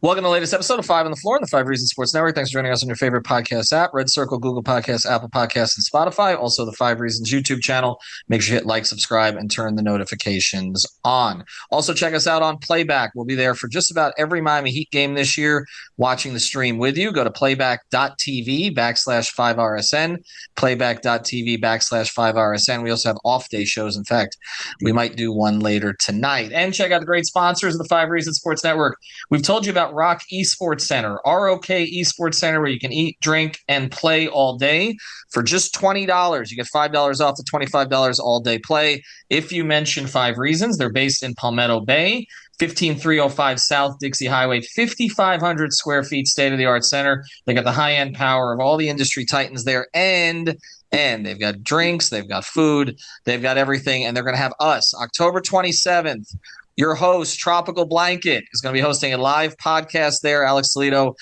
Welcome to the latest episode of Five on the Floor on the Five Reasons Sports Network. Thanks for joining us on your favorite podcast app, Red Circle, Google Podcasts, Apple Podcasts, and Spotify. Also, the Five Reasons YouTube channel. Make sure you hit like, subscribe, and turn the notifications on. Also, check us out on Playback. We'll be there for just about every Miami Heat game this year, watching the stream with you. Go to playback.tv/5RSN, playback.tv/5RSN. We also have off-day shows. In fact, we might do one later tonight. And check out the great sponsors of the Five Reasons Sports Network. We've told you about Rock Esports Center, ROK Esports Center, where you can eat, drink, and play all day for just $20. You get $5 off the $25 all day play. If you mention Five Reasons, they're based in Palmetto Bay, 15305 South Dixie Highway, 5,500 square feet, state-of-the-art center. They got the high-end power of all the industry titans there, and they've got drinks, they've got food, they've got everything, and they're going to have us October 27th. Your host, Tropical Blanket, is going to be hosting a live podcast there, Alex Toledo,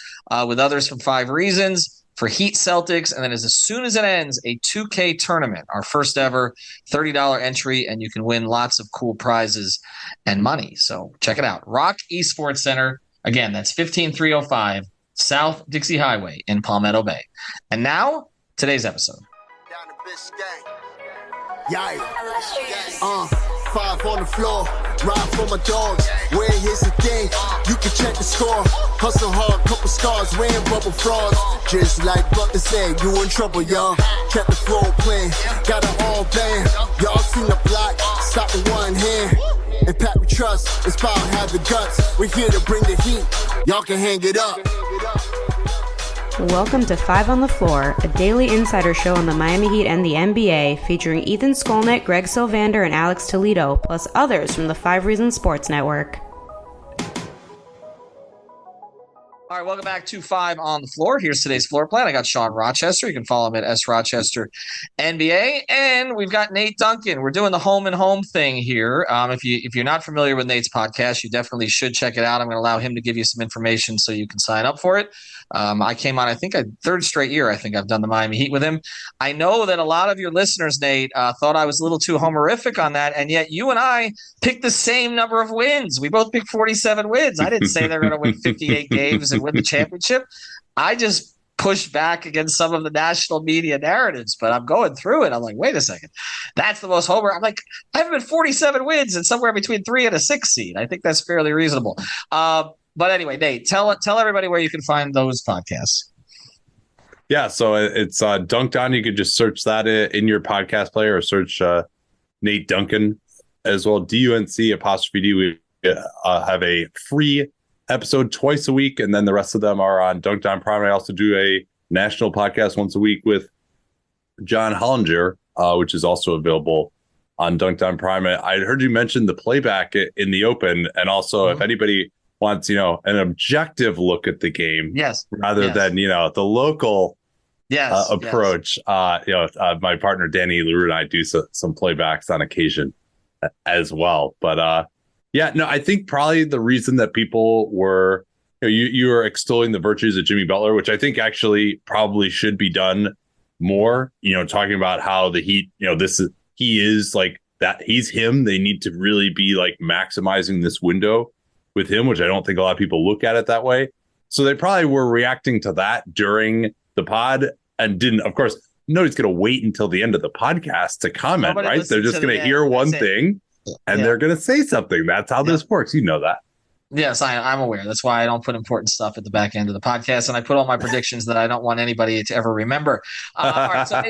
with others from Five Reasons for Heat Celtics. And then as soon as it ends, a 2K tournament, our first ever $30 entry, and you can win lots of cool prizes and money. So check it out. Rock Esports Center. Again, that's 15305 South Dixie Highway in Palmetto Bay. And now, today's episode. Down the Biscayne. Five on the floor, ride for my dogs. Where here's the thing, you can check the score. Hustle hard, couple scars, wearing bubble frauds. Just like Butler said, you in trouble, y'all. Kept the floor playing, got it all banned. Y'all seen the block, stop with one hand. And Pat we trust, Inspire have the guts. We're here to bring the heat, y'all can hang it up. Welcome to Five on the Floor, a daily insider show on the Miami Heat and the NBA, featuring Ethan Skolnick, Greg Sylvander, and Alex Toledo, plus others from the Five Reasons Sports Network. All right, welcome back to Five on the Floor. Here's today's floor plan. I got Sean Rochester. You can follow him at SRochester NBA. And we've got Nate Duncan. We're doing the home and home thing here. If you're not familiar with Nate's podcast, you definitely should check it out. I'm going to allow him to give you some information so you can sign up for it. I came on, I think, a third straight year. I think I've done the Miami Heat with him. I know that a lot of your listeners, Nate, thought I was a little too homerific on that, and yet you and I picked the same number of wins. We both picked 47 wins. I didn't say they're going to win 58 games and win the championship. I just pushed back against some of the national media narratives, but I'm going through it. I'm like, wait a second. That's the most homer. I'm like, I have been 47 wins and somewhere between 3 and a 6 seed. I think that's fairly reasonable. But anyway, Nate, tell everybody where you can find those podcasts. Yeah, so it's Dunked On. You could just search that in your podcast player, or search Nate Duncan as well. DUNC''D. We have a free episode twice a week, and then the rest of them are on Dunked On Prime. I also do a national podcast once a week with John Hollinger, which is also available on Dunked On Prime. I heard you mention the playback in the open, and also if anybody wants, an objective look at the game, rather than, the local approach. My partner, Danny LaRue, and I do some playbacks on occasion as well. But I think probably the reason that people were, you were extolling the virtues of Jimmy Butler, which I think actually probably should be done more, talking about how the Heat, he is like that. He's him. They need to really be like maximizing this window with him, which I don't think a lot of people look at it that way. So they probably were reacting to that during the pod and didn't, of course, nobody's going to wait until the end of the podcast to comment, right? They're just going to hear one thing and they're going to say something. That's how this works. You know that. Yes, I'm aware. That's why I don't put important stuff at the back end of the podcast, and I put all my predictions that I don't want anybody to ever remember. All right, so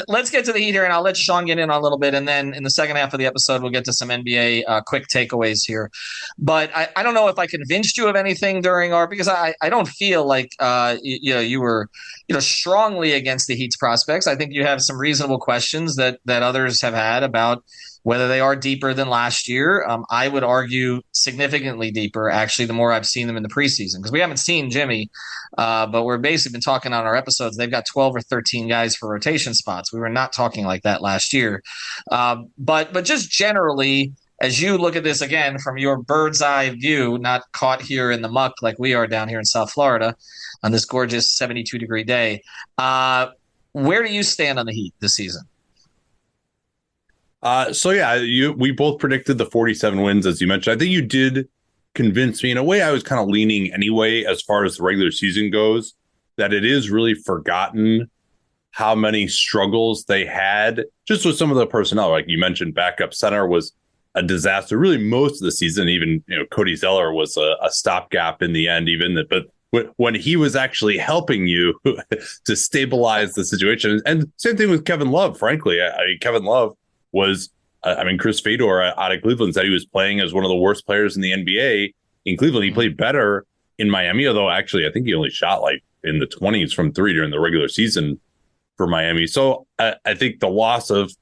let's get to the Heat here, and I'll let Sean get in on a little bit, and then in the second half of the episode, we'll get to some NBA quick takeaways here. But I don't know if I convinced you of anything during because I don't feel like you were strongly against the Heat's prospects. I think you have some reasonable questions that others have had about whether they are deeper than last year. I would argue significantly deeper, actually, the more I've seen them in the preseason, because we haven't seen Jimmy, but we're basically been talking on our episodes. They've got 12 or 13 guys for rotation spots. We were not talking like that last year. But just generally, as you look at this again from your bird's eye view, not caught here in the muck like we are down here in South Florida on this gorgeous 72-degree day, where do you stand on the Heat this season? We both predicted the 47 wins, as you mentioned. I think you did convinced me in a way I was kind of leaning anyway, as far as the regular season goes, that it is really forgotten how many struggles they had just with some of the personnel. Like you mentioned, backup center was a disaster really most of the season. Even, Cody Zeller was a stopgap in the end, but when he was actually helping you to stabilize the situation. And same thing with Kevin Love, frankly. Kevin Love was, Chris Fedor out of Cleveland said he was playing as one of the worst players in the NBA in Cleveland. He played better in Miami, although actually I think he only shot like in the 20s from three during the regular season for Miami. So I think the loss of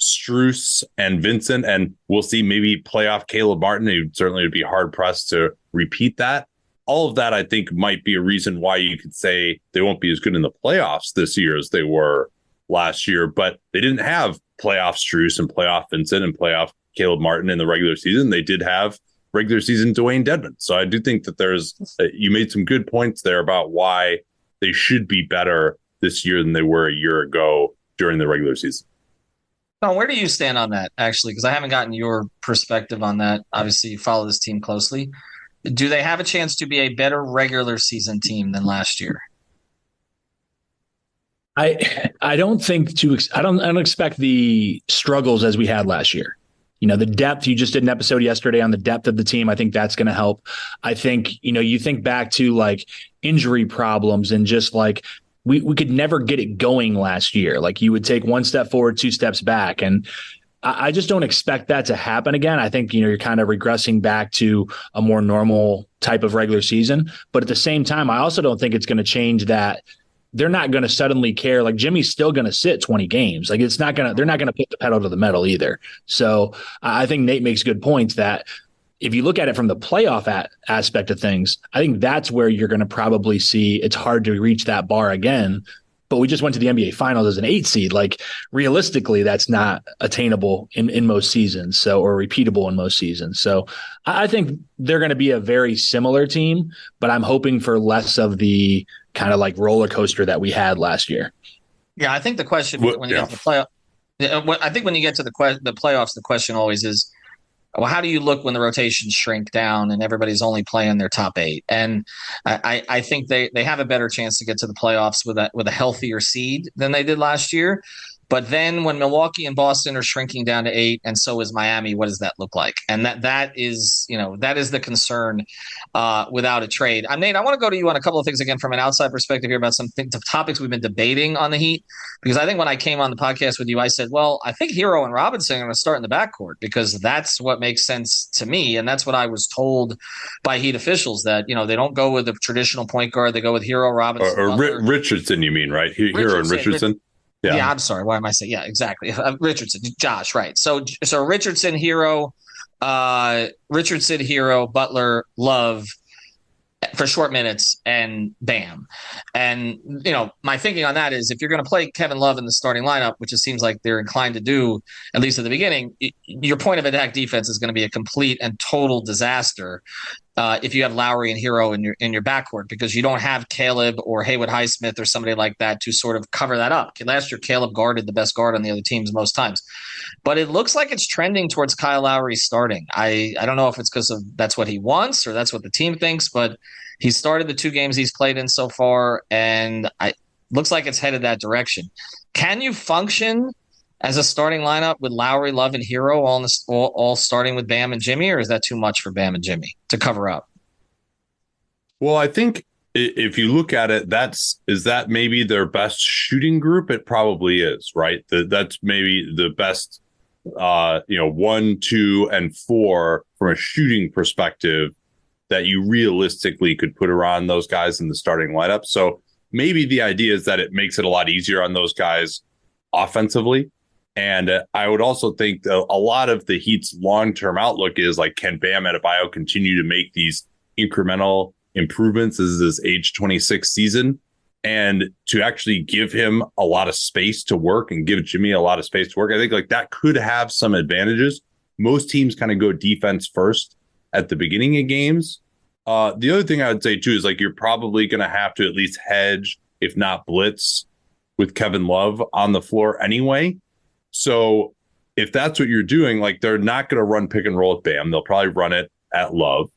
Strus and Vincent, and we'll see maybe playoff Caleb Martin, who certainly would be hard pressed to repeat that. All of that, I think, might be a reason why you could say they won't be as good in the playoffs this year as they were last year. But they didn't have playoff Strus and playoff Vincent and playoff Caleb Martin in the regular season. They did have regular season Dwayne Dedmon. So I do think that you made some good points there about why they should be better this year than they were a year ago during the regular season. Tom, where do you stand on that, actually? Because I haven't gotten your perspective on that. Obviously, you follow this team closely. Do they have a chance to be a better regular season team than last year? I don't expect the struggles as we had last year. The depth, you just did an episode yesterday on the depth of the team. I think that's going to help. I think, you think back to like injury problems and just like we could never get it going last year. Like you would take one step forward, two steps back. And I just don't expect that to happen again. I think, you're kind of regressing back to a more normal type of regular season. But at the same time, I also don't think it's going to change that they're not going to suddenly care. Like Jimmy's still going to sit 20 games. Like they're not going to put the pedal to the metal either. So I think Nate makes good points that if you look at it from the playoff aspect of things, I think that's where you're going to probably see it's hard to reach that bar again. But we just went to the NBA Finals as an 8 seed. Like realistically, that's not attainable in most seasons, or repeatable in most seasons. So I think they're going to be a very similar team, but I'm hoping for less of the kind of like roller coaster that we had last year. Yeah, I think the question when you get to the playoff, I think when you get to the playoffs, the question always is, well, how do you look when the rotations shrink down and everybody's only playing their top 8? And I think they have a better chance to get to the playoffs with a healthier seed than they did last year. But then when Milwaukee and Boston are shrinking down to 8, and so is Miami, what does that look like? And that is the concern without a trade. Nate, I want to go to you on a couple of things again from an outside perspective here about some topics we've been debating on the Heat. Because I think when I came on the podcast with you, I said, well, I think Herro and Robinson are going to start in the backcourt because that's what makes sense to me. And that's what I was told by Heat officials, that, they don't go with the traditional point guard. They go with Herro, Robinson. Or Richardson, you mean, right? Herro and Richardson. Yeah, I'm sorry. Why am I saying? Yeah, exactly. Richardson, Josh, right. So Richardson, Herro, Butler, Love for short minutes, and Bam. And, my thinking on that is if you're going to play Kevin Love in the starting lineup, which it seems like they're inclined to do, at least at the beginning, your point of attack defense is going to be a complete and total disaster if you have Lowry and Herro in your backcourt, because you don't have Caleb or Haywood Highsmith or somebody like that to sort of cover that up. Last year, Caleb guarded the best guard on the other teams most times. But it looks like it's trending towards Kyle Lowry starting. I don't know if it's because of that's what he wants or that's what the team thinks, but he started the 2 games he's played in so far, and it looks like it's headed that direction. Can you function as a starting lineup with Lowry, Love, and Herro all starting with Bam and Jimmy, or is that too much for Bam and Jimmy to cover up? Well, I think if you look at it, is that maybe their best shooting group? It probably is, right? That's maybe the best, 1, 2, and 4 from a shooting perspective that you realistically could put around those guys in the starting lineup. So maybe the idea is that it makes it a lot easier on those guys offensively. And I would also think a lot of the Heat's long-term outlook is like, can Bam Adebayo continue to make these incremental improvements as this age 26 season? And to actually give him a lot of space to work and give Jimmy a lot of space to work, I think like that could have some advantages. Most teams kind of go defense first at the beginning of games. The other thing I would say too is like you're probably going to have to at least hedge, if not blitz, with Kevin Love on the floor anyway. So if that's what you're doing, like they're not going to run pick and roll at Bam. They'll probably run it at Love.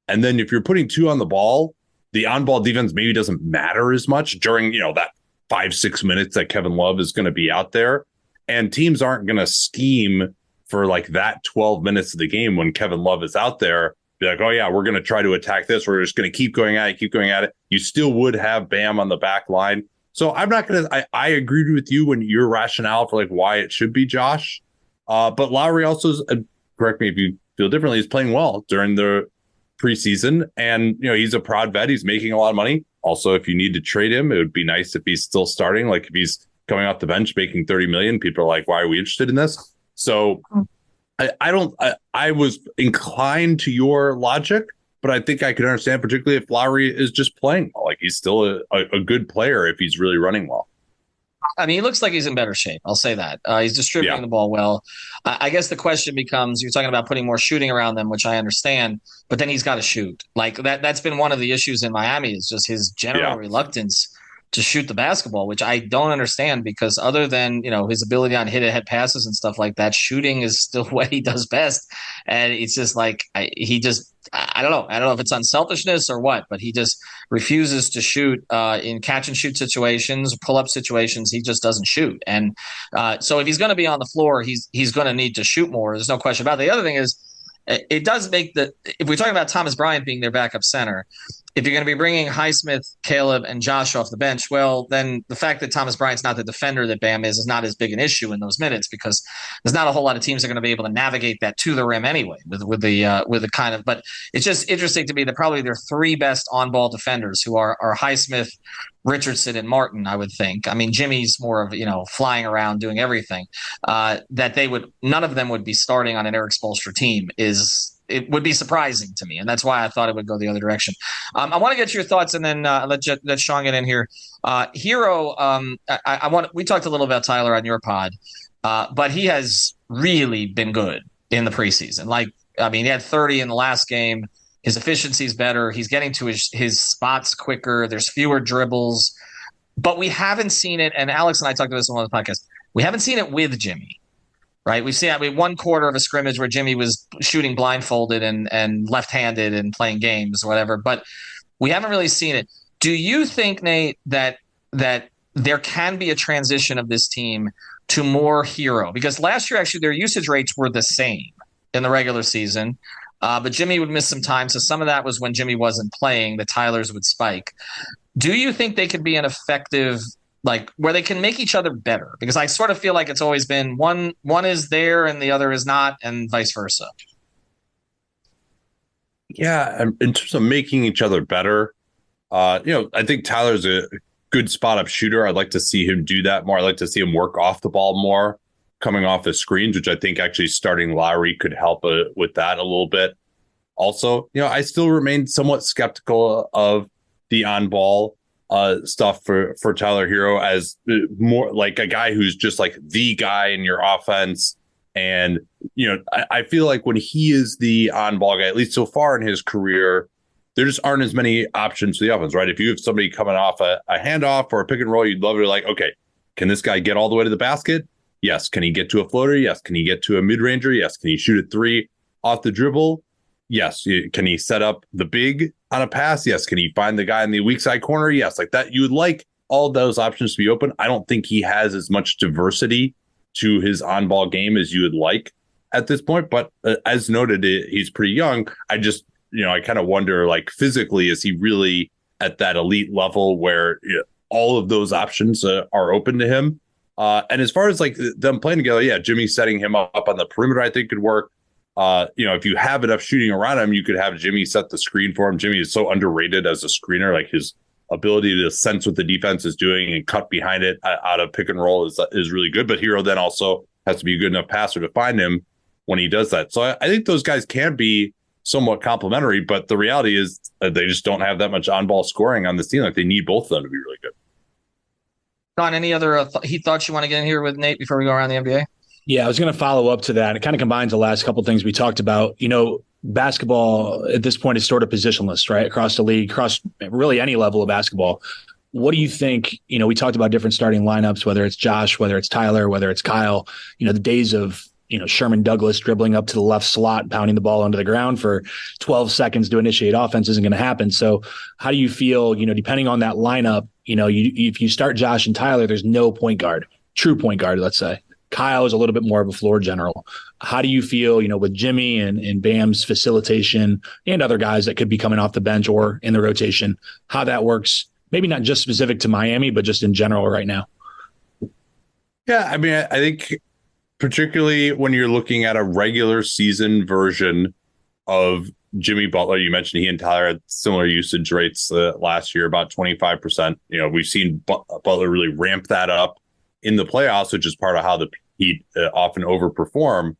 And then if you're putting 2 on the ball, the on-ball defense maybe doesn't matter as much during, that 5-6 minutes that Kevin Love is going to be out there. And teams aren't going to scheme for like that 12 minutes of the game when Kevin Love is out there. Be like, oh yeah, we're going to try to attack this. We're just going to keep going at it. You still would have Bam on the back line. So I'm not going to, I agreed with you when your rationale for like why it should be Josh. But Lowry also, correct me if you feel differently, is playing well during the preseason. And, he's a prod vet. He's making a lot of money. Also, if you need to trade him, it would be nice if he's still starting. Like if he's coming off the bench making $30 million, people are like, why are we interested in this? So I was inclined to your logic, but I think I could understand, particularly if Lowry is just playing well. Like he's still a good player if he's really running well. I mean, he looks like he's in better shape. I'll say that. He's distributing the ball well. I guess the question becomes, you're talking about putting more shooting around them, which I understand, but then he's got to shoot. Like that's been one of the issues in Miami, is just his general reluctance to shoot the basketball, which I don't understand, because other than, his ability on hit ahead passes and stuff like that, shooting is still what he does best. And it's just like, I don't know. I don't know if it's unselfishness or what, but he just refuses to shoot in catch and shoot situations, pull up situations. He just doesn't shoot. And so if he's going to be on the floor, he's going to need to shoot more. There's no question about it. The other thing is, it does make if we're talking about Thomas Bryant being their backup center, if you're going to be bringing Highsmith, Caleb, and Josh off the bench, well, then the fact that Thomas Bryant's not the defender that Bam is not as big an issue in those minutes, because there's not a whole lot of teams that are going to be able to navigate that to the rim anyway with the kind of. But it's just interesting to me that probably their 3 best on-ball defenders, who are Highsmith, Richardson, and Martin, I would think. I mean, Jimmy's more of, flying around doing everything. That none of them would be starting on an Erik Spoelstra team it would be surprising to me, and that's why I thought it would go the other direction. I want to get your thoughts, and then let Sean get in here. Herro, we talked a little about Tyler on your pod, but he has really been good in the preseason. He had 30 in the last game. His efficiency is better. He's getting to his spots quicker. There's fewer dribbles, but we haven't seen it. And Alex and I talked about this on one of the podcasts. We haven't seen it with Jimmy. Right, we've seen one quarter of a scrimmage where Jimmy was shooting blindfolded and left-handed and playing games or whatever, but we haven't really seen it. Do you think, Nate, that there can be a transition of this team to more Herro? Because last year, actually, their usage rates were the same in the regular season, but Jimmy would miss some time, so some of that was when Jimmy wasn't playing. The Tylers would spike. Do you think they could be an effective, where they can make each other better? Because I sort of feel like it's always been one is there and the other is not, and vice versa. Yeah, in terms of making each other better, I think Tyler's a good spot-up shooter. I'd like to see him do that more. I'd like to see him work off the ball more, coming off the screens, which I think actually starting Lowry could help with that a little bit. Also, I still remain somewhat skeptical of the on-ball stuff for Tyler Herro as more like a guy who's just like the guy in your offense. And, I feel like when he is the on-ball guy, at least so far in his career, there just aren't as many options for the offense, right? If you have somebody coming off a handoff or a pick and roll, you'd love to like, okay, can this guy get all the way to the basket? Yes. Can he get to a floater? Yes. Can he get to a mid-ranger? Yes. Can he shoot a 3 off the dribble? Yes. Can he set up the big on a pass? Yes. Can he find the guy in the weak side corner? Yes. Like that. You would like all those options to be open. I don't think he has as much diversity to his on-ball game as you would like at this point. But as noted, he's pretty young. I just, I kind of wonder, like, physically, is he really at that elite level where all of those options are open to him? And as far as like them playing together, yeah, Jimmy setting him up on the perimeter, I think could work. If you have enough shooting around him, you could have Jimmy set the screen for him. Jimmy is so underrated as a screener. Like his ability to sense what the defense is doing and cut behind it out of pick and roll is really good. But Herro then also has to be a good enough passer to find him when he does that. So I think those guys can be somewhat complementary, but the reality is they just don't have that much on-ball scoring on this team. Like they need both of them to be really good. Don, any other thoughts you want to get in here with Nate before we go around the NBA? Yeah, I was going to follow up to that. It kind of combines the last couple of things we talked about. Basketball at this point is sort of positionless, right? Across the league, across really any level of basketball. What do you think? We talked about different starting lineups, whether it's Josh, whether it's Tyler, whether it's Kyle, the days of Sherman Douglas dribbling up to the left slot, pounding the ball onto the ground for 12 seconds to initiate offense isn't going to happen. So how do you feel, depending on that lineup, if you start Josh and Tyler, there's no point guard, true point guard, let's say. Kyle is a little bit more of a floor general. How do you feel, with Jimmy and Bam's facilitation and other guys that could be coming off the bench or in the rotation, how that works? Maybe not just specific to Miami, but just in general right now. Yeah, I mean, I think particularly when you're looking at a regular season version of Jimmy Butler, you mentioned he and Tyler had similar usage rates last year, about 25%. We've seen Butler really ramp that up in the playoffs, which is part of how the Heat often overperform.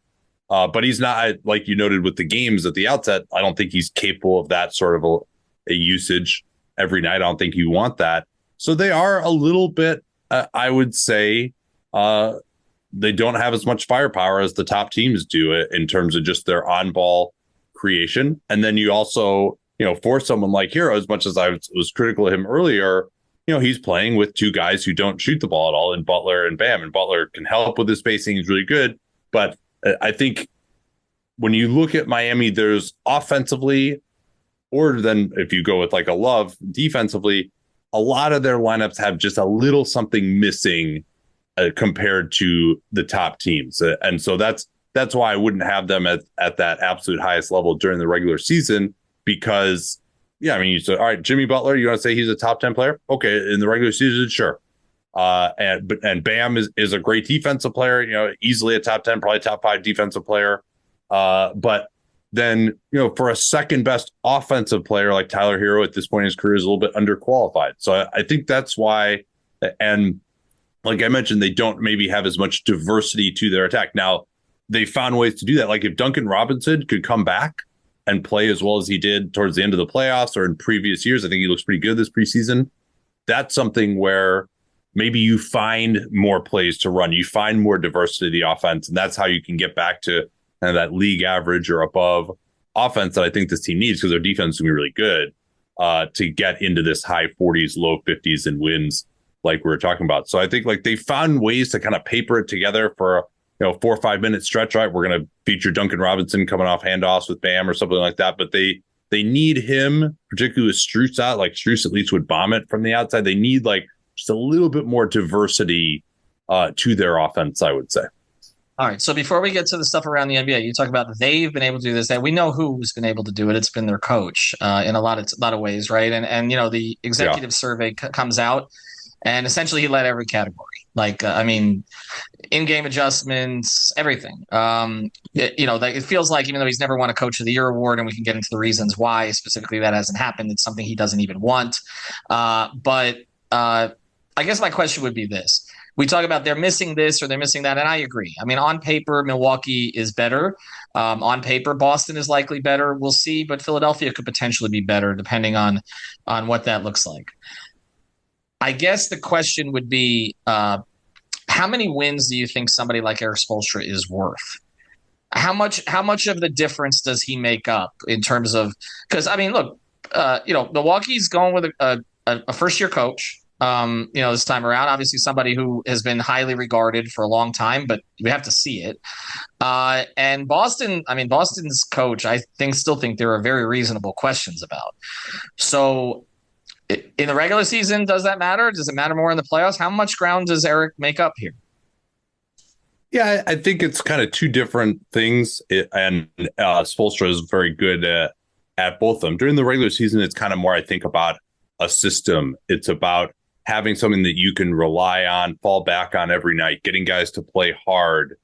But he's not, like you noted with the games at the outset, I don't think he's capable of that sort of a usage every night. I don't think you want that. So they are a little bit, I would say, they don't have as much firepower as the top teams do in terms of just their on-ball creation. And then you also, for someone like Herro, as much as I was critical of him earlier, he's playing with two guys who don't shoot the ball at all in Butler and Bam. And Butler can help with his spacing. He's really good. But I think when you look at Miami, there's offensively, or then if you go with like a Love defensively, a lot of their lineups have just a little something missing compared to the top teams. And so that's why I wouldn't have them at that absolute highest level during the regular season, because, you said, all right, Jimmy Butler, you want to say he's a top 10 player? Okay, in the regular season, sure. And Bam is a great defensive player, easily a top 10, probably top 5 defensive player. But then, for a second best offensive player like Tyler Herro at this point in his career is a little bit underqualified. So I think that's why, and like I mentioned, they don't maybe have as much diversity to their attack. Now, they found ways to do that. Like if Duncan Robinson could come back and play as well as he did towards the end of the playoffs or in previous years, I think he looks pretty good this preseason. That's something where maybe you find more plays to run. You find more diversity of the offense, and that's how you can get back to kind of that league average or above offense that I think this team needs, because their defense is going to be really good to get into this high 40s, low 50s in wins like we were talking about. So I think like they found ways to kind of paper it together for 4 or 5 minute stretch. Right, we're going to feature Duncan Robinson coming off handoffs with Bam or something like that. But they need him, particularly with Strus out. Like Strus at least would bomb it from the outside. They need like just a little bit more diversity to their offense, I would say. All right. So before we get to the stuff around the NBA, you talk about they've been able to do this. And we know who's been able to do it. It's been their coach in a lot of ways, right? And the executive survey comes out, and essentially he led every category. Like in-game adjustments, everything. It feels like even though he's never won a Coach of the Year award, and we can get into the reasons why specifically that hasn't happened, it's something he doesn't even want. But I guess my question would be this. We talk about they're missing this or they're missing that, and I agree. On paper, Milwaukee is better. On paper, Boston is likely better. We'll see, but Philadelphia could potentially be better depending on what that looks like. I guess the question would be, how many wins do you think somebody like Erik Spoelstra is worth? How much of the difference does he make up in terms of – because, look, Milwaukee's going with a first-year coach. This time around, obviously somebody who has been highly regarded for a long time, but we have to see it. And Boston, Boston's coach, I still think there are very reasonable questions about. So in the regular season, does that matter? Does it matter more in the playoffs? How much ground does Erik make up here? Yeah, I think it's kind of two different things. And Spoelstra is very good at both of them. During the regular season, it's kind of more, I think, about a system. It's about having something that you can rely on, fall back on every night, getting guys to play hard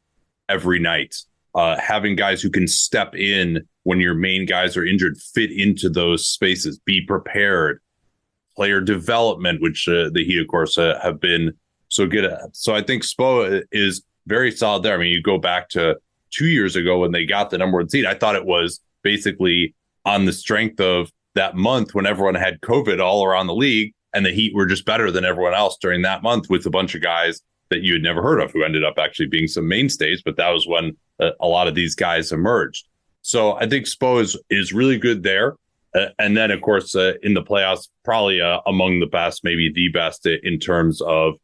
every night, having guys who can step in when your main guys are injured, fit into those spaces, be prepared, player development, which the Heat, of course, have been so good at. So I think Spo is very solid there. You go back to 2 years ago when they got the number 1 seed. I thought it was basically on the strength of that month when everyone had COVID all around the league, and the Heat were just better than everyone else during that month with a bunch of guys that you had never heard of who ended up actually being some mainstays. But that was when a lot of these guys emerged. So I think Spo is really good there. And then, of course, in the playoffs, probably among the best, maybe the best in terms of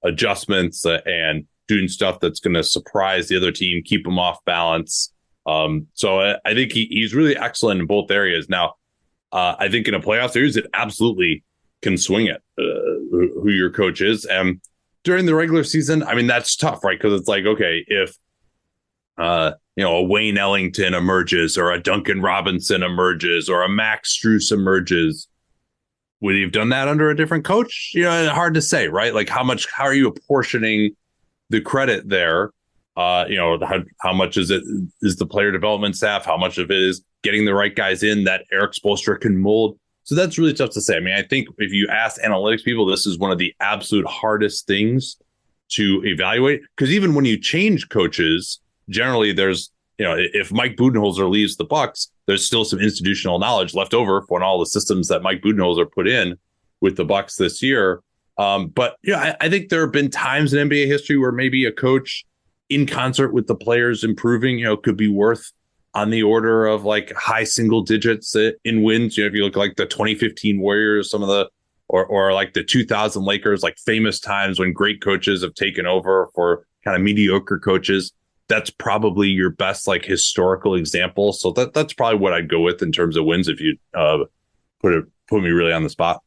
adjustments and doing stuff that's going to surprise the other team, keep them off balance. So I think he's really excellent in both areas. Now, I think in a playoff series, it absolutely can swing it, who your coach is. And during the regular season, I mean, that's tough, right? Because it's like, okay, if a Wayne Ellington emerges, or a Duncan Robinson emerges, or a Max Strus emerges, would he have done that under a different coach? Hard to say, right? Like how are you apportioning the credit there? How much is the player development staff? How much of it is getting the right guys in that Erik Spoelstra can mold? So that's really tough to say. I mean, I think if you ask analytics people, this is one of the absolute hardest things to evaluate, because even when you change coaches, generally there's, if Mike Budenholzer leaves the Bucs, there's still some institutional knowledge left over from all the systems that Mike Budenholzer put in with the Bucs this year. But I think there have been times in NBA history where maybe a coach, in concert with the players improving, could be worth on the order of like high single digits in wins. If you look like the 2015 Warriors, some of the, or like the 2000 Lakers, like famous times when great coaches have taken over for kind of mediocre coaches. That's probably your best like historical example. So that's probably what I'd go with in terms of wins if you put me really on the spot.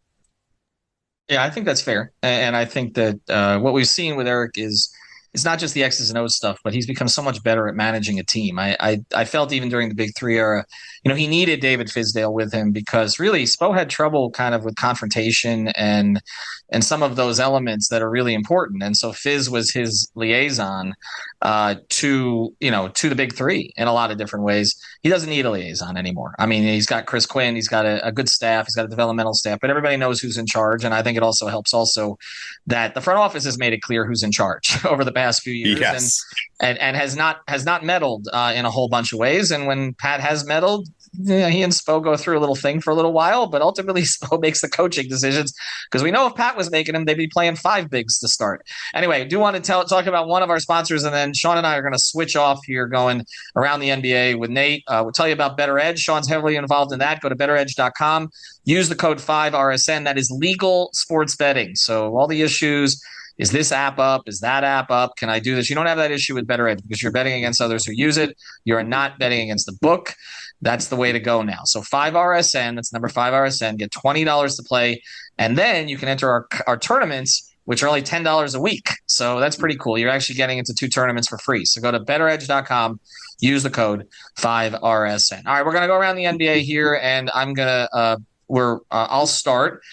Yeah, I think that's fair. And I think that what we've seen with Erik is it's not just the X's and O's stuff, but he's become so much better at managing a team. I felt even during the Big Three era, he needed David Fizdale with him, because really Spo had trouble kind of with confrontation and some of those elements that are really important. And so Fizz was his liaison to the Big Three in a lot of different ways. He doesn't need a liaison anymore. I mean, he's got Chris Quinn, he's got a good staff, he's got a developmental staff, but everybody knows who's in charge. And I think it also helps that the front office has made it clear who's in charge over the past few years. Yes. And has not meddled in a whole bunch of ways. And when Pat has meddled, he and Spo go through a little thing for a little while, but ultimately Spo makes the coaching decisions, because we know if Pat was making them, they'd be playing 5 bigs to start. Anyway, I do want to talk about one of our sponsors, and then Sean and I are going to switch off here going around the NBA with Nate. We'll tell you about Better Edge. Sean's heavily involved in that. Go to betteredge.com. Use the code 5RSN. That is legal sports betting. So all the issues, is this app up? Is that app up? Can I do this? You don't have that issue with Better Edge, because you're betting against others who use it. You're not betting against the book. That's the way to go now. So 5RSN, that's number 5RSN, get $20 to play. And then you can enter our tournaments, which are only $10 a week. So that's pretty cool. You're actually getting into 2 tournaments for free. So go to betteredge.com, use the code 5RSN. All right, we're going to go around the NBA here, and I'm going to I'll start.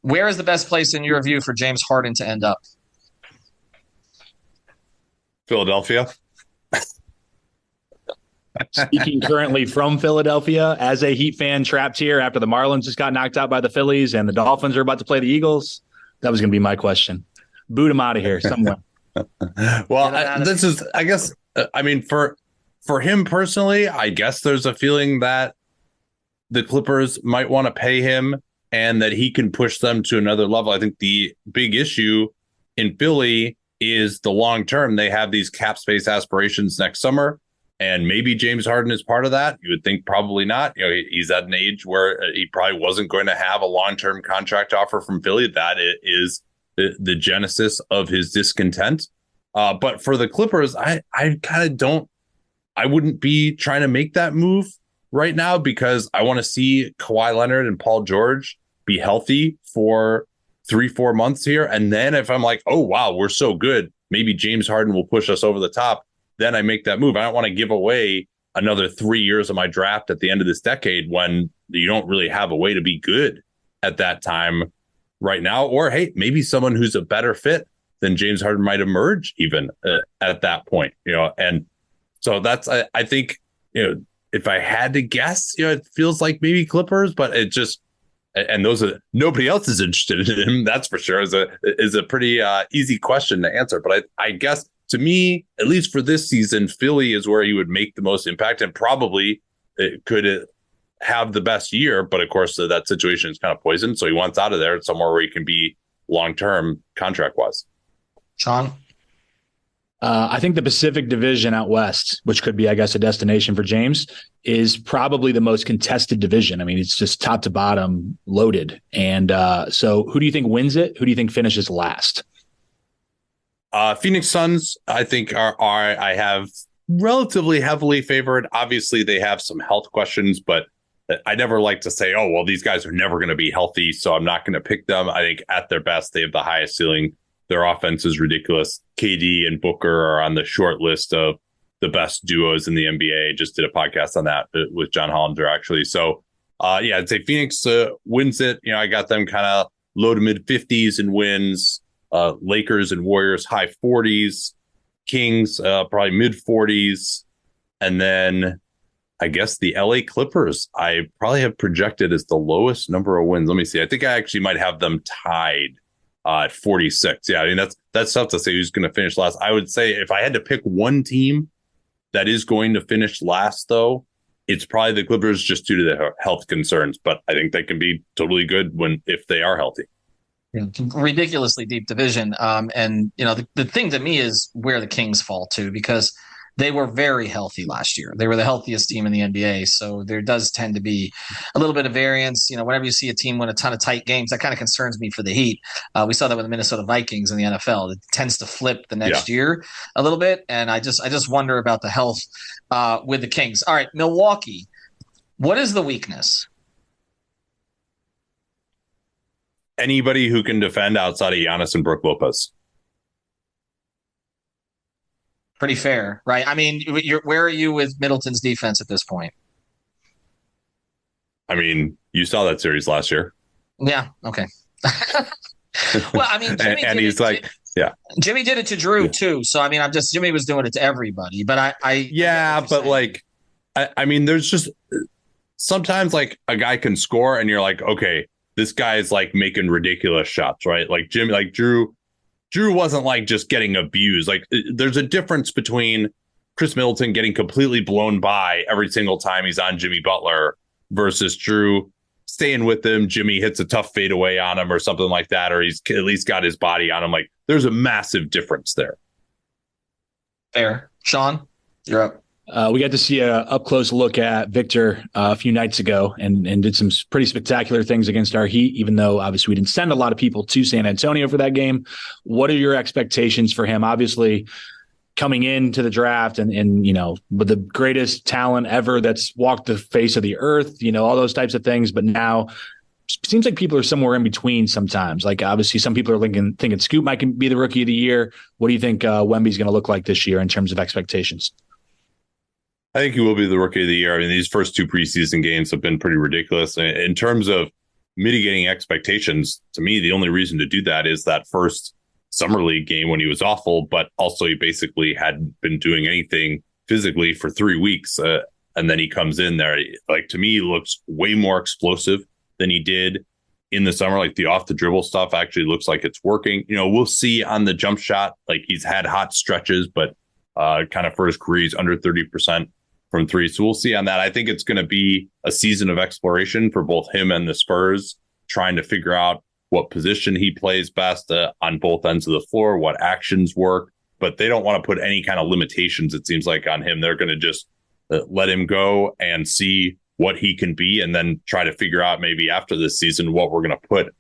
Where is the best place in your view for James Harden to end up? Philadelphia. Speaking currently from Philadelphia as a Heat fan, trapped here after the Marlins just got knocked out by the Phillies and the Dolphins are about to play the Eagles. That was going to be my question. Boot him out of here somewhere. Well, I guess, I mean, for him personally, I guess there's a feeling that the Clippers might want to pay him and that he can push them to another level. I think the big issue in Philly is the long term. They have these cap space aspirations next summer, and maybe James Harden is part of that. You would think probably not. He's at an age where he probably wasn't going to have a long-term contract offer from Philly. That is the genesis of his discontent. But for the Clippers, I wouldn't be trying to make that move right now, because I want to see Kawhi Leonard and Paul George be healthy for 3-4 months here. And then if I'm like, oh, wow, we're so good, maybe James Harden will push us over the top, then I make that move. I don't want to give away another 3 years of my draft at the end of this decade when you don't really have a way to be good at that time right now. Or, hey, maybe someone who's a better fit than James Harden might emerge even at that point, and so that's, I think, if I had to guess, it feels like maybe Clippers, but it just, and those are, nobody else is interested in him. That's for sure. Is a pretty easy question to answer. But I guess to me, at least for this season, Philly is where he would make the most impact, and probably could have the best year. But of course, that situation is kind of poisoned. So he wants out of there somewhere where he can be long-term contract wise. Sean? I think the Pacific Division out west, which could be, I guess, a destination for James, is probably the most contested division. I mean, it's just top to bottom loaded. And so who do you think wins it? Who do you think finishes last? Phoenix Suns, I think are I have relatively heavily favored. Obviously, they have some health questions, but I never like to say, oh, well, these guys are never going to be healthy, so I'm not going to pick them. I think at their best, they have the highest ceiling. Their offense is ridiculous. KD and Booker are on the short list of the best duos in the NBA. Just did a podcast on that with John Hollander, actually. So, I'd say Phoenix wins it. I got them kind of low to mid 50s in wins. Lakers and Warriors high 40s. Kings probably mid 40s. And then I guess the LA Clippers I probably have projected as the lowest number of wins. Let me see. I think I actually might have them tied at 46. Yeah, I mean, that's tough to say who's going to finish last. I would say if I had to pick one team that is going to finish last, though, it's probably the Clippers just due to the health concerns. But I think they can be totally good if they are healthy. Ridiculously deep division. And, the thing to me is where the Kings fall to, because they were very healthy last year. They were the healthiest team in the NBA. So there does tend to be a little bit of variance. Whenever you see a team win a ton of tight games, that kind of concerns me for the Heat. We saw that with the Minnesota Vikings in the NFL. It tends to flip the next year a little bit. And I just wonder about the health with the Kings. All right, Milwaukee, what is the weakness? Anybody who can defend outside of Giannis and Brook Lopez. Pretty fair, right? I mean, where are you with Middleton's defense at this point? I mean, you saw that series last year. Yeah. Okay. Well, I mean, Jimmy and he's Jimmy did it to Drew too. So I mean, Jimmy was doing it to everybody. But I mean, there's just sometimes like a guy can score, and you're like, okay, this guy is like making ridiculous shots, right? Like Drew wasn't like just getting abused. Like there's a difference between Chris Middleton getting completely blown by every single time he's on Jimmy Butler versus Drew staying with him. Jimmy hits a tough fadeaway on him or something like that, or he's at least got his body on him. Like there's a massive difference there. Fair. Sean, you're up. We got to see a up close look at Victor a few nights ago and did some pretty spectacular things against our Heat, even though obviously we didn't send a lot of people to San Antonio for that game. What are your expectations for him? Obviously coming into the draft and with the greatest talent ever that's walked the face of the earth, all those types of things. But now it seems like people are somewhere in between sometimes. Like obviously some people are thinking Scoot might be the rookie of the year. What do you think Wemby's going to look like this year in terms of expectations? I think he will be the rookie of the year. I mean, these first two preseason games have been pretty ridiculous. In terms of mitigating expectations, to me, the only reason to do that is that first summer league game when he was awful, but also he basically hadn't been doing anything physically for 3 weeks. And then he comes in there. Like, to me, he looks way more explosive than he did in the summer. Like the off the dribble stuff actually looks like it's working. We'll see on the jump shot. Like he's had hot stretches, but kind of for his career, he's under 30% from three. So we'll see on that. I think it's going to be a season of exploration for both him and the Spurs, trying to figure out what position he plays best on both ends of the floor, what actions work. But they don't want to put any kind of limitations, it seems like, on him. They're going to just let him go and see what he can be, and then try to figure out maybe after this season what we're going to put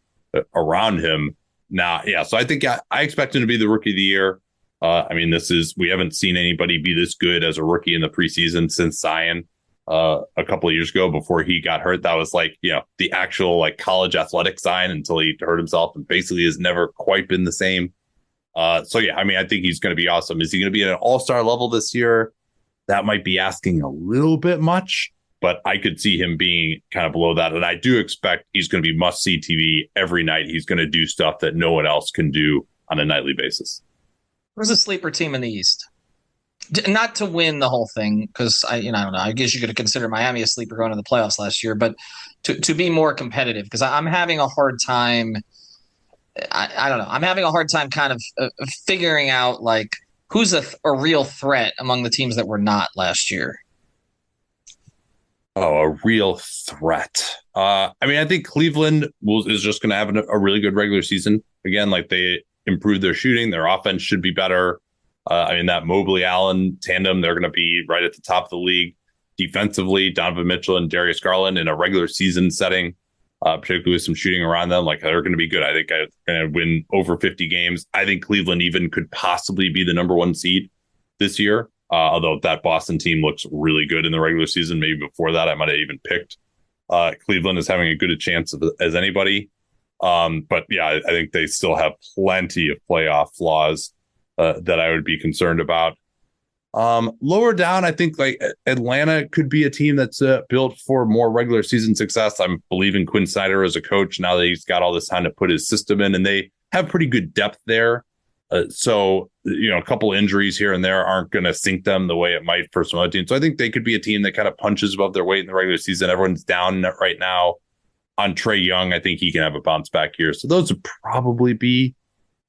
around him. Now, so I think I expect him to be the rookie of the year. I mean, we haven't seen anybody be this good as a rookie in the preseason since Zion a couple of years ago before he got hurt. That was like, the actual like college athletic Zion until he hurt himself and basically has never quite been the same. I mean, I think he's going to be awesome. Is he going to be at an all-star level this year? That might be asking a little bit much, but I could see him being kind of below that. And I do expect he's going to be must-see TV every night. He's going to do stuff that no one else can do on a nightly basis. Who's a sleeper team in the East? Not to win the whole thing, because I don't know. I guess you could consider Miami a sleeper going to the playoffs last year, but to be more competitive, because I'm having a hard time. I don't know. I'm having a hard time kind of figuring out like who's a real threat among the teams that were not last year. Oh, a real threat. I mean, I think Cleveland is just going to have a really good regular season. Again, like they improved their shooting. Their offense should be better. I mean, that Mobley-Allen tandem, they're going to be right at the top of the league. Defensively, Donovan Mitchell and Darius Garland in a regular season setting particularly with some shooting around them. Like, they're going to be good. I think they're going to win over 50 games. I think Cleveland even could possibly be the number 1 seed this year. Although that Boston team looks really good in the regular season. Maybe before that, I might have even picked Cleveland as having as good a chance as anybody. But yeah, I think they still have plenty of playoff flaws that I would be concerned about. Lower down, I think like Atlanta could be a team that's built for more regular season success. I'm believing Quinn Snyder as a coach now that he's got all this time to put his system in, and they have pretty good depth there. So, a couple injuries here and there aren't going to sink them the way it might for some other teams. So I think they could be a team that kind of punches above their weight in the regular season. Everyone's down right now on Trae Young. I think he can have a bounce back here. So those would probably be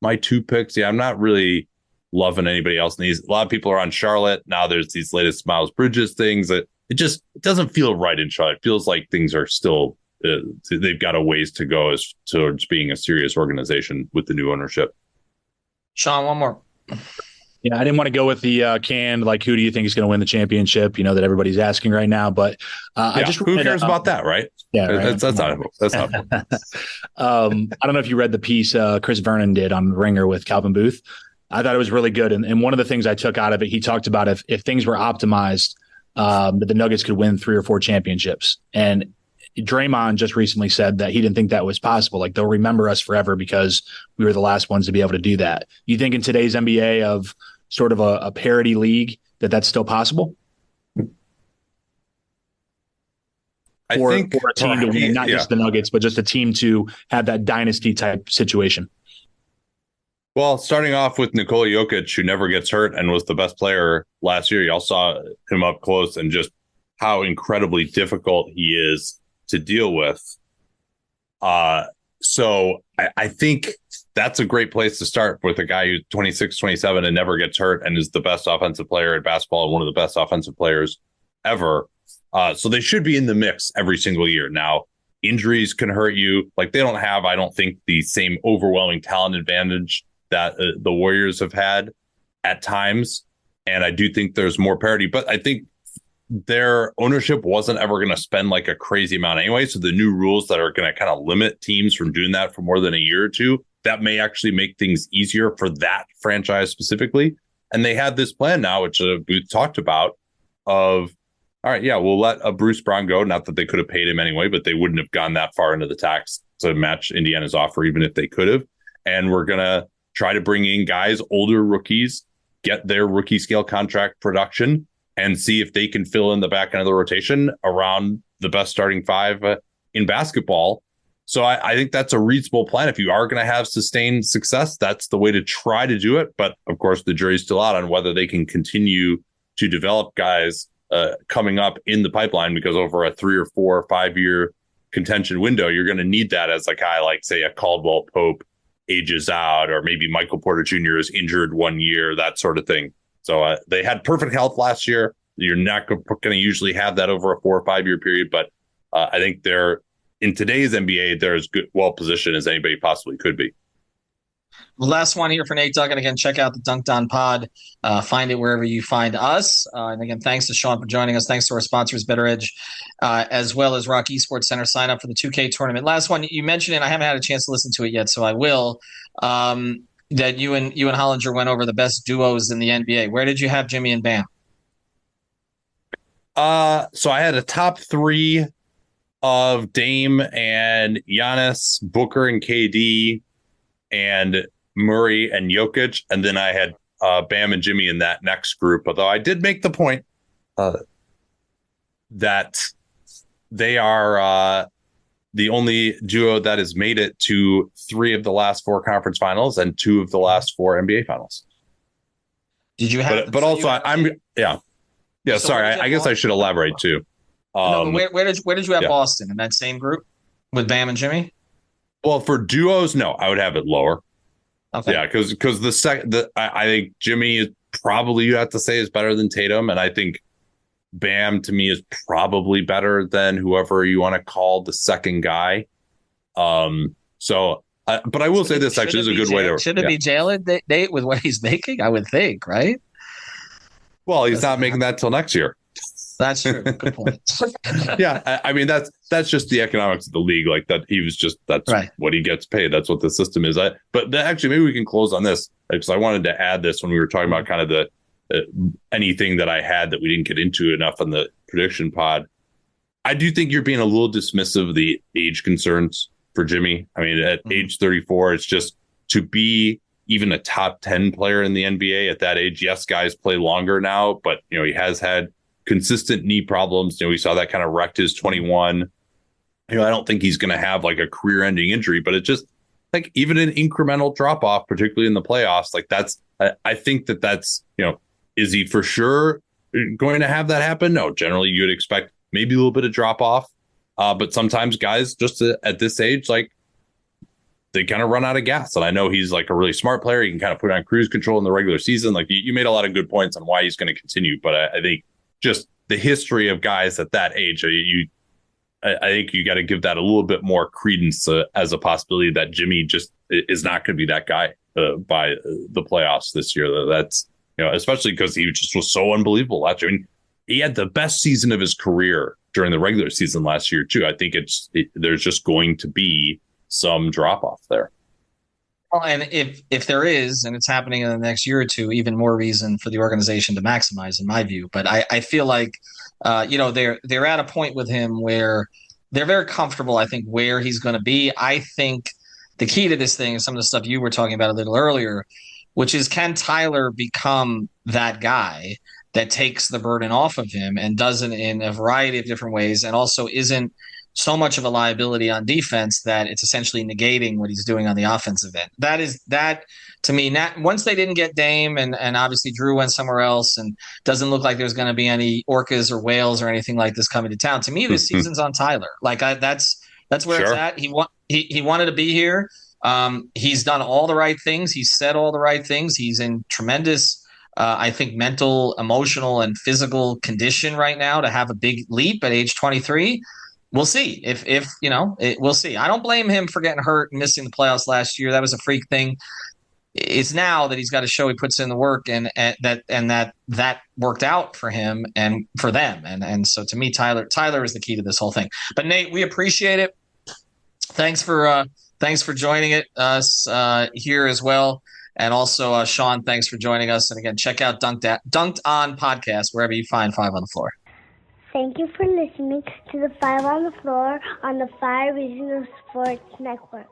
my 2 picks. Yeah, I'm not really loving anybody else in these. A lot of people are on Charlotte. Now there's these latest Miles Bridges things that it doesn't feel right in Charlotte. It feels like things are still, they've got a ways to go as towards being a serious organization with the new ownership. Sean, one more. Yeah, I didn't want to go with the canned, like, who do you think is going to win the championship, that everybody's asking right now. But I just who cares about that, right? Yeah, right? That's not. I don't know if you read the piece Chris Vernon did on Ringer with Calvin Booth. I thought it was really good. And one of the things I took out of it, he talked about if things were optimized, that the Nuggets could win 3 or 4 championships. And Draymond just recently said that he didn't think that was possible. Like, they'll remember us forever because we were the last ones to be able to do that. You think in today's NBA of sort of a parity league that's still possible? I think for a team to win, not just the Nuggets, but just a team to have that dynasty type situation. Well, starting off with Nikola Jokic, who never gets hurt and was the best player last year. Y'all saw him up close and just how incredibly difficult he is to deal with. So I think that's a great place to start with a guy who's 26, 27 and never gets hurt and is the best offensive player in basketball and one of the best offensive players ever. So they should be in the mix every single year. Now, injuries can hurt you. Like, they don't have, I don't think, the same overwhelming talent advantage that the Warriors have had at times. And I do think there's more parity, but I think their ownership wasn't ever going to spend like a crazy amount anyway. So the new rules that are going to kind of limit teams from doing that for more than a year or two, that may actually make things easier for that franchise specifically. And they had this plan now, which Booth talked about, of, all right, yeah, we'll let Bruce Brown go. Not that they could have paid him anyway, but they wouldn't have gone that far into the tax to match Indiana's offer, even if they could have. And we're going to try to bring in guys, older rookies, get their rookie scale contract production, and see if they can fill in the back end of the rotation around the best starting 5 in basketball. So I think that's a reasonable plan. If you are going to have sustained success, that's the way to try to do it. But of course, the jury's still out on whether they can continue to develop guys coming up in the pipeline, because over a 3 or 4 or 5 year contention window, you're going to need that as a guy like, say, a Caldwell Pope ages out, or maybe Michael Porter Jr. is injured 1 year, that sort of thing. So they had perfect health last year. You're not going to usually have that over a 4 or 5 year period, but I think they're, in today's NBA, they're as good, well positioned as anybody possibly could be. Well, last one here for Nate Duncan. Again, check out the Dunked On Pod. Find it wherever you find us. And again, thanks to Sean for joining us. Thanks to our sponsors, Better Edge, as well as Rock Esports Center. Sign up for the 2K tournament. Last one, you mentioned it. I haven't had a chance to listen to it yet, so I will. That you and Hollinger went over the best duos in the NBA. Where did you have Jimmy and Bam? So I had a top 3 of Dame and Giannis, Booker and KD, and Murray and Jokic, and then I had Bam and Jimmy in that next group. Although I did make the point that they are the only duo that has made it to 3 of the last 4 conference finals and 2 of the last 4 NBA finals. Did you have? But also, So sorry. I guess I should elaborate too. No, where did you have Boston in that same group with Bam and Jimmy? Well, for duos, no, I would have it lower. Okay. Yeah, because I think Jimmy is probably, you have to say, is better than Tatum, and I think Bam to me is probably better than whoever you want to call the second guy. But I will say this actually is a good way to. Should it be Jalen Nate with what he's making? I would think, right? Well, he's not making that till next year. That's true. Good point. Yeah, I mean that's just the economics of the league. Like that, that's right. what he gets paid. That's what the system is. Actually, maybe we can close on this because I wanted to add this when we were talking about kind of the anything that I had that we didn't get into enough on the prediction pod. I do think you're being a little dismissive of the age concerns for Jimmy. I mean, at age 34, it's just to be even a top 10 player in the NBA at that age. Yes, guys play longer now, but he has had consistent knee problems. We saw that kind of wrecked his 21. I don't think he's going to have like a career-ending injury, but it just like even an incremental drop-off, particularly in the playoffs, like I think that's, is he for sure going to have that happen? No, generally you'd expect maybe a little bit of drop-off. But sometimes guys just at this age, like they kind of run out of gas. And I know he's like a really smart player. He can kind of put on cruise control in the regular season. Like you made a lot of good points on why he's going to continue. But I think just the history of guys at that age, I think you got to give that a little bit more credence as a possibility that Jimmy just is not going to be that guy by the playoffs this year. That's, especially because he just was so unbelievable last year. I mean, he had the best season of his career during the regular season last year, too. I think there's just going to be some drop off there. Well, and if there is, and it's happening in the next year or two, even more reason for the organization to maximize, in my view. But I feel like, they're at a point with him where they're very comfortable, I think, where he's going to be. I think the key to this thing is some of the stuff you were talking about a little earlier, which is can Tyler become that guy that takes the burden off of him and does it in a variety of different ways and also isn't so much of a liability on defense that it's essentially negating what he's doing on the offensive end. That to me, once they didn't get Dame and obviously Drew went somewhere else and doesn't look like there's going to be any orcas or whales or anything like this coming to town. To me, this season's on Tyler. Like that's where it's at. He wanted to be here. He's done all the right things. He's said all the right things. He's in tremendous, I think, mental, emotional, and physical condition right now to have a big leap at age 23. We'll see we'll see. I don't blame him for getting hurt and missing the playoffs last year. That was a freak thing. It's now that he's got to show he puts in the work and that worked out for him and for them. And so to me, Tyler is the key to this whole thing. But Nate, we appreciate it. Thanks for joining us here as well. And also, Sean, thanks for joining us. And again, check out Dunked On podcast wherever you find Five on the Floor. Thank you for listening to the Five on the Floor on the 5 Reasons Sports Network.